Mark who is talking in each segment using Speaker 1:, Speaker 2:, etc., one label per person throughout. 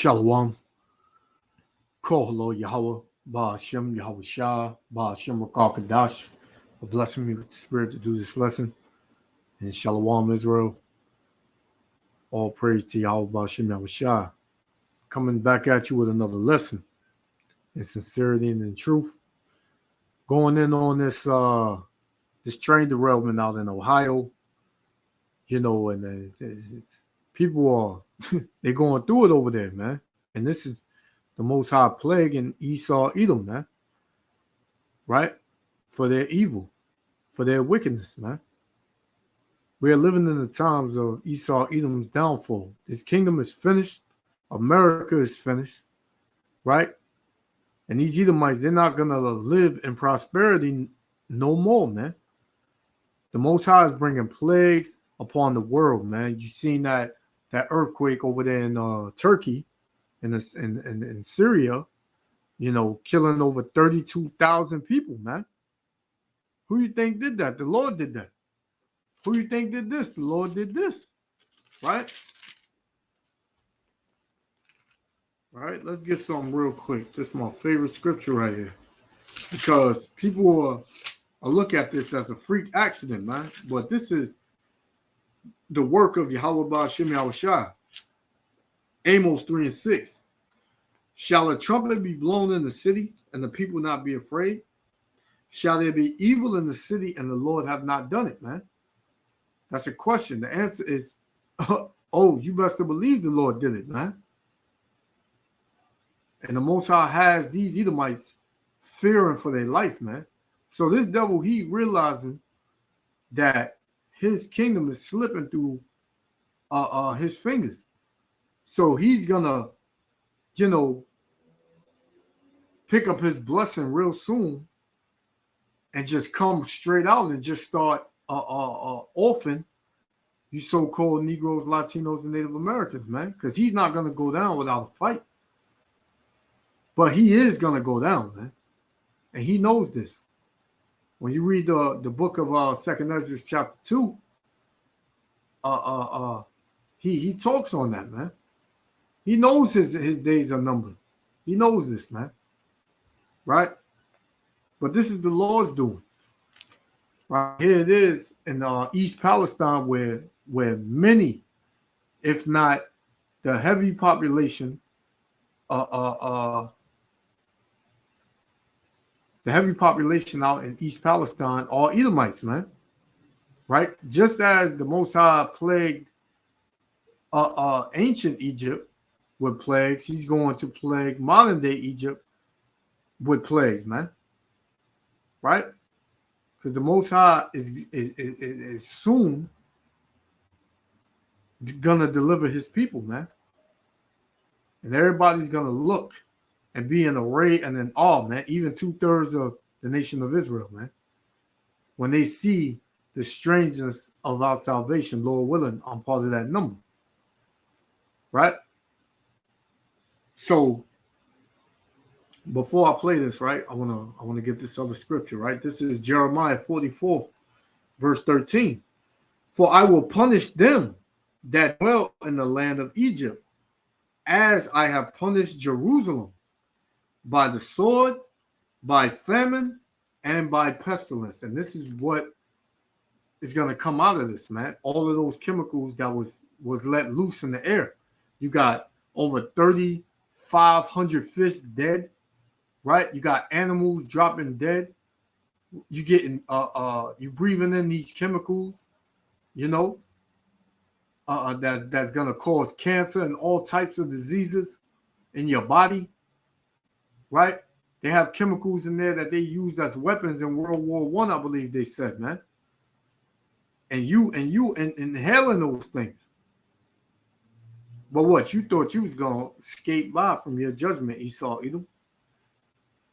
Speaker 1: Shalom. Kohalo Yahweh, Ba'ashem Yahweh Shah, Ba'ashem Rakal Kadash, for blessing me with the spirit to do this lesson. And Shalom Israel. All praise to Yahweh Ba'ashem Yahweh Shah. Coming back at you with another lesson in sincerity and in truth. Going in on this train derailment out in Ohio, and people are they're going through it over there, man. And this is the most high plague in Esau, Edom, man. Right? For their evil, for their wickedness, man. We are living in the times of Esau, Edom's downfall. This kingdom is finished. America is finished. Right? And these Edomites, they're not going to live in prosperity no more, man. The Most High is bringing plagues upon the world, man. You seen that earthquake over there in Turkey, in Syria, killing over 32,000 people, man. Who you think did that? The Lord did that. Who you think did this? The Lord did this, right? All right, let's get something real quick. This is my favorite scripture right here, because people will look at this as a freak accident, man. But this is the work of Yahweh Ba'ashem Yahweh Shah. Amos 3:6. Shall a trumpet be blown in the city, and the people not be afraid? Shall there be evil in the city, and the Lord have not done it, man? That's a question. The answer is, oh, you best to believe the Lord did it, man. And the Most High has these Edomites fearing for their life, man. So this devil, he realizing that his kingdom is slipping through his fingers. So he's gonna, pick up his blessing real soon and just come straight out and just start offing you so-called Negroes, Latinos, and Native Americans, man. Because he's not gonna go down without a fight. But he is gonna go down, man. And he knows this. When you read the book of Second Ezra chapter 2, he talks on that, man. He knows his days are numbered. He knows this, man. Right? But this is the Lord's doing. Right here it is in East Palestine, where many, if not the heavy population, the heavy population out in East Palestine are Edomites, man. Right? Just as the Most High plagued ancient Egypt with plagues, he's going to plague modern day Egypt with plagues, man. Right? Because the Most High is soon gonna deliver his people, man. And everybody's gonna look and be in array and in awe, man. Even 2/3 of the nation of Israel, man. When they see the strangeness of our salvation, Lord willing, I'm part of that number. Right? So before I play this, right, I wanna get this other scripture, right? This is Jeremiah 44, verse 13. For I will punish them that dwell in the land of Egypt, as I have punished Jerusalem, by the sword, by famine, and by pestilence. And this is what is going to come out of this, man. All of those chemicals that was let loose in the air. You got over 3,500 fish dead, right? You got animals dropping dead. You getting you breathing in these chemicals, that's gonna cause cancer and all types of diseases in your body, right? They have chemicals in there that they used as weapons in World War I believe they said, man. And you inhaling those things. But what, you thought you was gonna escape by from your judgment, Esau, Edom?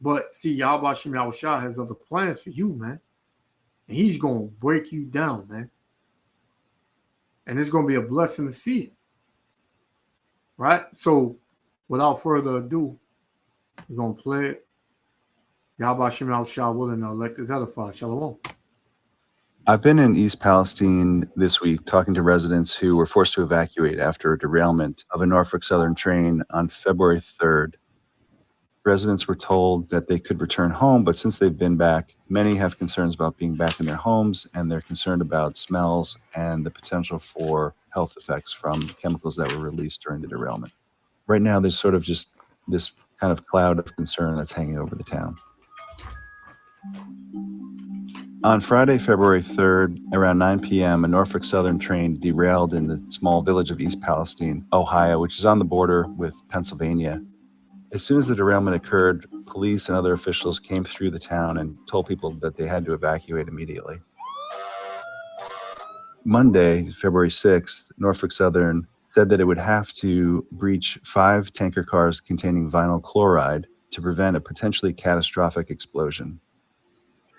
Speaker 1: But see, Yahweh Shem Yahweh Shah has other plans for you, man. And he's gonna break you down, man. And it's gonna be a blessing to see it. Right? So without further ado, we're gonna play it. Yahweh Shem Yahweh Shah willing to elect his edifier. Shalom.
Speaker 2: I've been in East Palestine this week talking to residents who were forced to evacuate after a derailment of a Norfolk Southern train on February 3rd. Residents were told that they could return home, but since they've been back, many have concerns about being back in their homes, and they're concerned about smells and the potential for health effects from chemicals that were released during the derailment. Right now, there's sort of just this kind of cloud of concern that's hanging over the town. On Friday, February 3rd, around 9 p.m., a Norfolk Southern train derailed in the small village of East Palestine, Ohio, which is on the border with Pennsylvania. As soon as the derailment occurred, police and other officials came through the town and told people that they had to evacuate immediately. Monday, February 6th, Norfolk Southern said that it would have to breach 5 tanker cars containing vinyl chloride to prevent a potentially catastrophic explosion.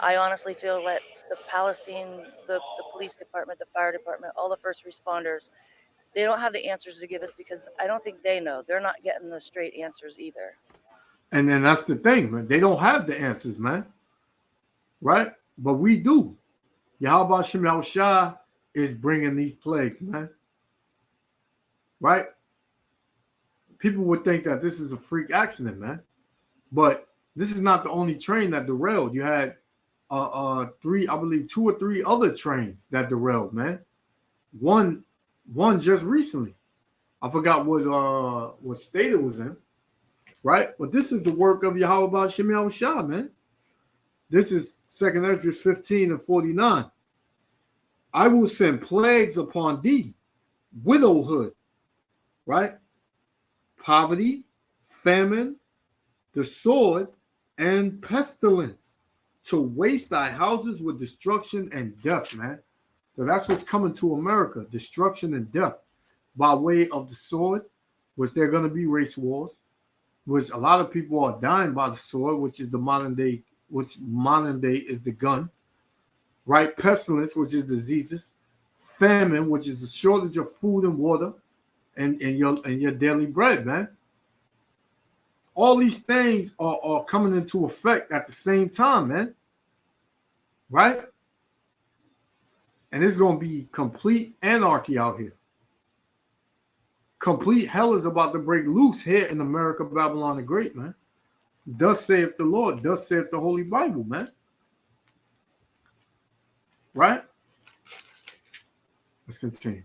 Speaker 3: I honestly feel that the Palestine, the police department, the fire department, all the first responders, they don't have the answers to give us because I don't think they know. They're not getting the straight answers either.
Speaker 1: And then that's the thing, man. They don't have the answers, man. Right? But we do. Yahweh Shem Yahushua is bringing these plagues, man. Right? People would think that this is a freak accident, man. But this is not the only train that derailed. You had 2 or 3 other trains that derailed, man. One just recently. I forgot what state it was in. Right? But this is the work of Yahweh Shem Yahushua, man. This is 2 Ezra 15 and 49. I will send plagues upon thee, widowhood, right? Poverty, famine, the sword, and pestilence to waste thy houses with destruction and death, man. So that's what's coming to America, destruction and death by way of the sword, which there are going to be race wars, which a lot of people are dying by the sword, which is the modern day is the gun, right? Pestilence, which is diseases, famine, which is the shortage of food and water, and your daily bread, man. All these things are coming into effect at the same time, man. Right? And it's going to be complete anarchy out here. Complete hell is about to break loose here in America, Babylon the Great, man. Thus saith the Lord, thus saith the Holy Bible, man. Right? Let's continue.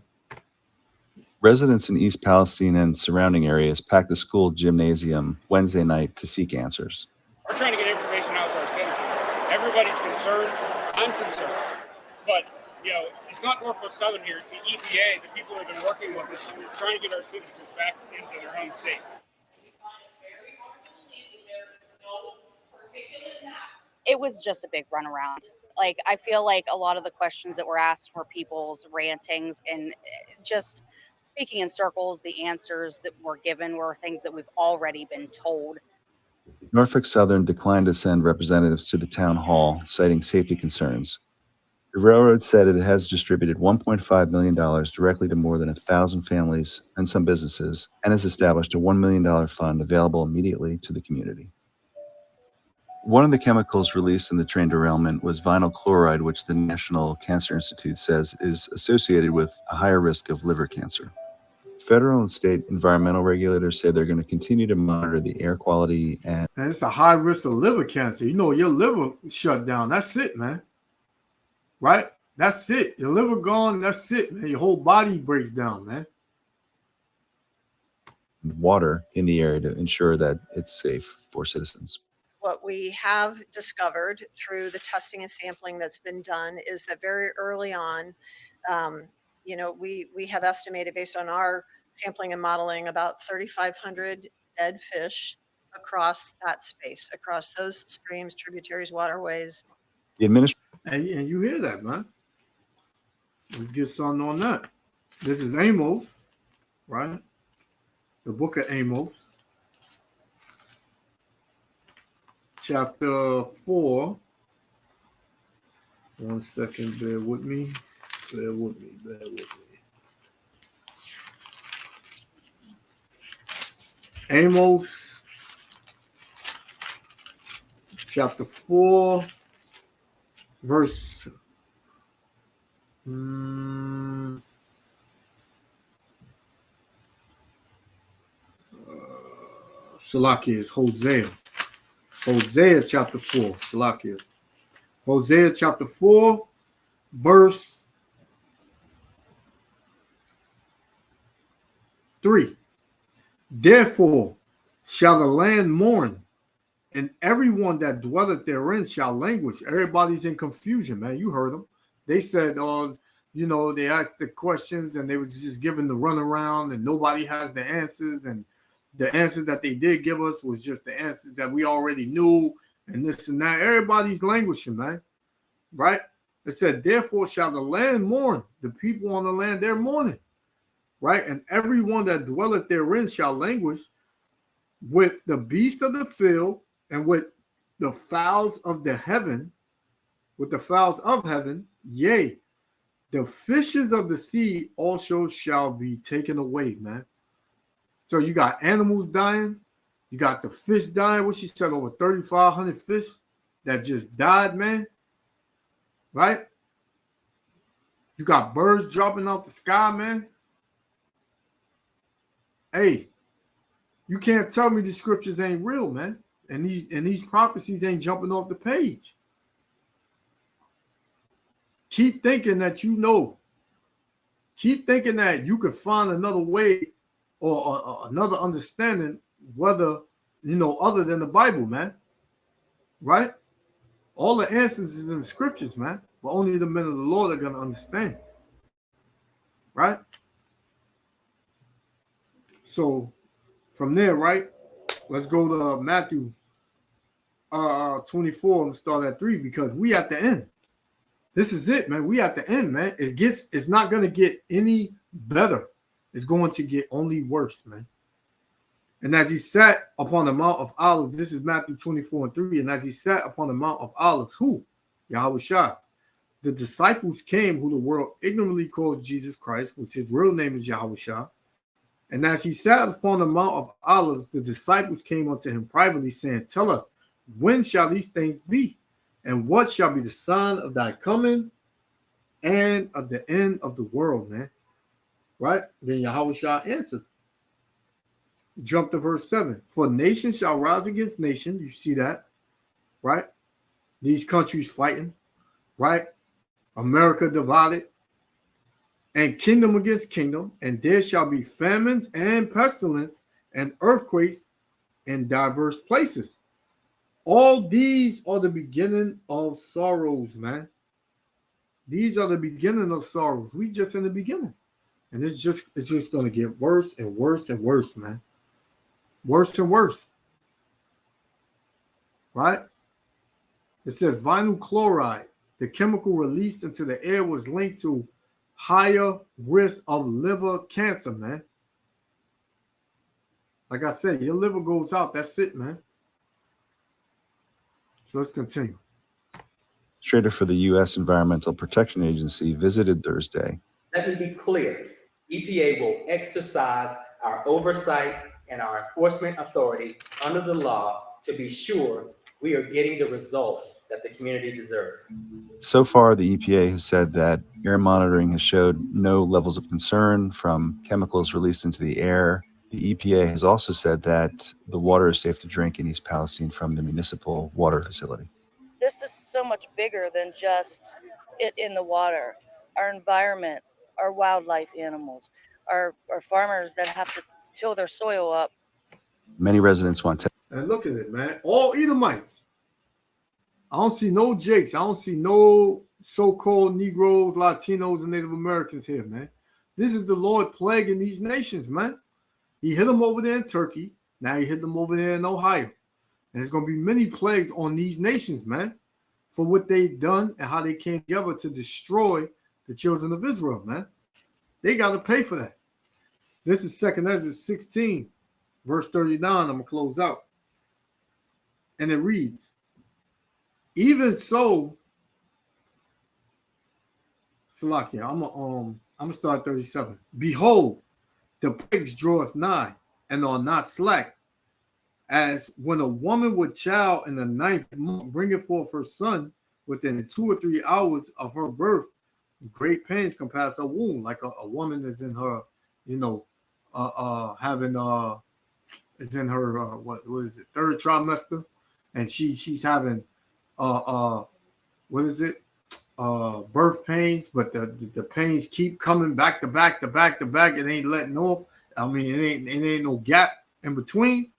Speaker 2: Residents in East Palestine and surrounding areas packed the school gymnasium Wednesday night to seek answers.
Speaker 4: We're trying to get information out to our citizens. Everybody's concerned. I'm concerned. But, it's not Norfolk Southern here. It's the EPA, the people who have been working with us. We're trying to get our citizens back into their homes safe.
Speaker 5: It was just a big runaround. Like, I feel like a lot of the questions that were asked were people's rantings and just speaking in circles. The answers that were given were things that we've already been told.
Speaker 2: Norfolk Southern declined to send representatives to the town hall, citing safety concerns. The railroad said it has distributed $1.5 million directly to more than 1,000 families and some businesses, and has established a $1 million fund available immediately to the community. One of the chemicals released in the train derailment was vinyl chloride, which the National Cancer Institute says is associated with a higher risk of liver cancer. Federal and state environmental regulators say they're going to continue to monitor the air quality and
Speaker 1: it's a high risk of liver cancer. Your liver shut down. That's it, man. Right? That's it. Your liver gone. That's it, man. Your whole body breaks down, man.
Speaker 2: water in the area to ensure that it's safe for citizens.
Speaker 6: What we have discovered through the testing and sampling that's been done is that very early on, we have estimated based on our sampling and modeling about 3,500 dead fish across that space, across those streams, tributaries, waterways.
Speaker 2: The administration.
Speaker 1: And you hear that, man. Let's get something on that. This is Amos, right? The book of Amos, chapter 4. 1 second, bear with me. Amos, chapter 4, verse Mm, Salakia is Hosea. Hosea chapter 4. Salakia. Hosea chapter 4, verse 3. Therefore shall the land mourn, and everyone that dwelleth therein shall languish. Everybody's in confusion, man. You heard them. They said, they asked the questions and they was just giving the runaround, and nobody has the answers. And the answers that they did give us was just the answers that we already knew, and this and that. Everybody's languishing, man. Right? It said, therefore shall the land mourn. The people on the land, they're mourning. Right? And everyone that dwelleth therein shall languish, with the beasts of the field and with the fowls of the heaven, yea, the fishes of the sea also shall be taken away, man. So you got animals dying, you got the fish dying. What she said, over 3,500 fish that just died, man. Right? You got birds dropping out the sky, man. Hey, you can't tell me the scriptures ain't real, man. And these prophecies ain't jumping off the page. Keep thinking that you know. Keep thinking that you could find another way or another understanding, whether, other than the Bible, man. Right? All the answers is in the scriptures, man. But only the men of the Lord are going to understand. Right? So from there, right, let's go to Matthew 24 and start at 3, because we at the end. This is it, man. We at the end, man. It's not going to get any better. It's going to get only worse, man. And as he sat upon the Mount of Olives, this is Matthew 24 and 3. And as he sat upon the Mount of Olives, who? Yahushua. The disciples came, who the world ignorantly calls Jesus Christ, which his real name is Yahushua. And as he sat upon the Mount of Olives, the disciples came unto him privately, saying, tell us, when shall these things be? And what shall be the sign of thy coming and of the end of the world, man? Right? Then Yahushua answered. Jump to verse 7. For nation shall rise against nation. You see that? Right? These countries fighting. Right? America divided. And kingdom against kingdom. And there shall be famines and pestilence and earthquakes in diverse places. All these are the beginning of sorrows, man. These are the beginning of sorrows. We just in the beginning. And it's just going to get worse and worse and worse, man. Worse and worse. Right? It says vinyl chloride, the chemical released into the air, was linked to higher risk of liver cancer, man. Like I said, your liver goes out. That's it, man. So let's continue.
Speaker 2: Administrator for the U.S. Environmental Protection Agency visited Thursday.
Speaker 7: Let me be clear. EPA will exercise our oversight and our enforcement authority under the law to be sure we are getting the results that the community deserves.
Speaker 2: So far, the EPA has said that air monitoring has showed no levels of concern from chemicals released into the air. The EPA has also said that the water is safe to drink in East Palestine from the municipal water facility.
Speaker 3: This is so much bigger than just it in the water. Our environment, our wildlife animals, our farmers that have to till their soil up.
Speaker 2: Many residents want to.
Speaker 1: And look at it, man. All Edomites. I don't see no Jakes. I don't see no so-called Negroes, Latinos, and Native Americans here, man. This is the Lord plaguing these nations, man. He hit them over there in Turkey. Now he hit them over there in Ohio. And there's going to be many plagues on these nations, man, for what they've done and how they came together to destroy the children of Israel, man. They got to pay for that. This is 2 Ezra 16, verse 39. I'm going to close out. And it reads, even so, Salakia, I'm gonna start 37. Behold, the plagues draweth nigh, and are not slack, as when a woman with child in the 9th month bringeth forth her son within 2 or 3 hours of her birth, great pains can pass her womb, like a woman is in her, you know, having is in her what is it, third trimester, and she's having what is it, birth pains, but the pains keep coming back to back to back to back. It ain't letting off. I mean, it ain't no gap in between.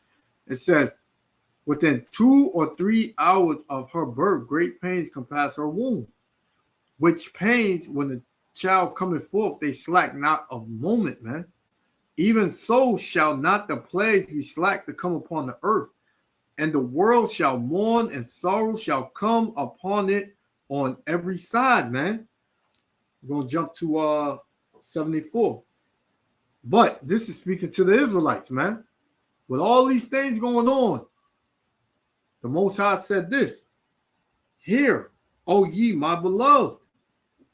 Speaker 1: It says within 2 or 3 hours of her birth, great pains can pass her womb, which pains when the child coming forth, they slack not a moment, man. Even so shall not the plagues be slack to come upon the earth, and the world shall mourn, and sorrow shall come upon it on every side, man. We're gonna jump to 74. But this is speaking to the Israelites, man. With all these things going on, the Most High said this: "Hear, O ye my beloved,"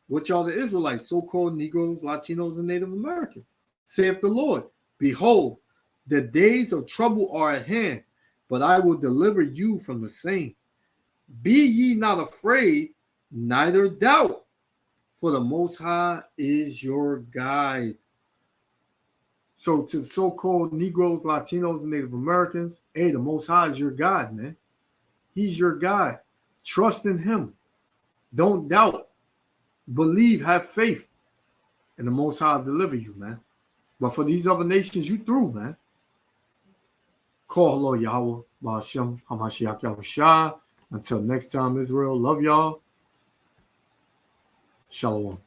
Speaker 1: which are the Israelites, so-called Negroes, Latinos, and Native Americans. Saith the Lord, "Behold, the days of trouble are at hand, but I will deliver you from the same. Be ye not afraid, neither doubt, for the Most High is your guide." So to the so-called Negroes, Latinos, and Native Americans, hey, the Most High is your God, man. He's your guide. Trust in him. Don't doubt. Believe, have faith, and the Most High will deliver you, man. But for these other nations, you through, man. Call Lord Yahweh, Ba'ashem, Hamashiach Yahushua. Until next time, Israel, love y'all. Shalom.